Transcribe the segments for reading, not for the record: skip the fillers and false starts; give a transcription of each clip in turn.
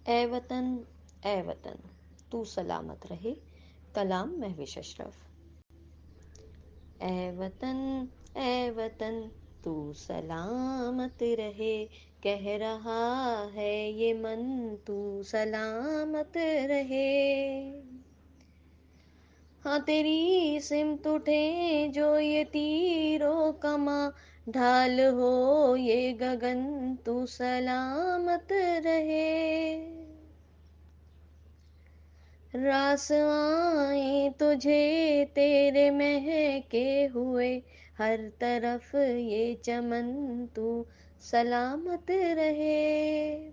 ए वतन, ए वतन, तू सलामत रहे। कलाम महविश अशरफ। ए वतन, ए वतन, तू सलामत रहे। कह रहा है ये मन, तू सलामत रहे। हाँ तेरी सिमत उठे जो ये तीरों कमा, ढाल हो ये गगन, तू सलामत रहे। रास आए तुझे तेरे महके हुए, हर तरफ ये चमन, तू सलामत रहे।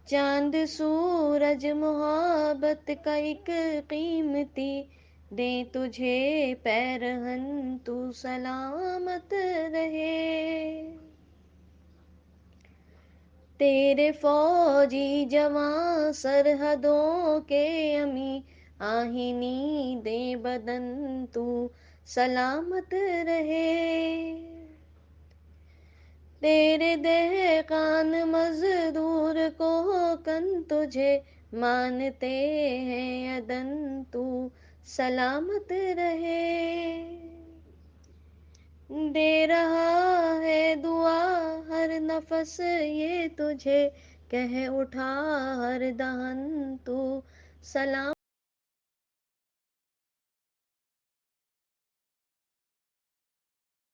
चांद सूरज मोहब्बत का एक कीमती, दे तुझे पैरहन, तू सलामत रहे। तेरे फौजी जवां सरहदों के अमी, आहिनी दे बदन, तू सलामत रहे। तेरे दहकान मजदूर को कन तुझे मानते हैं अदन, तू सलामत रहे। दे रहा है दुआ हर नफस ये तुझे, कह उठा हर दहन, तू सलाम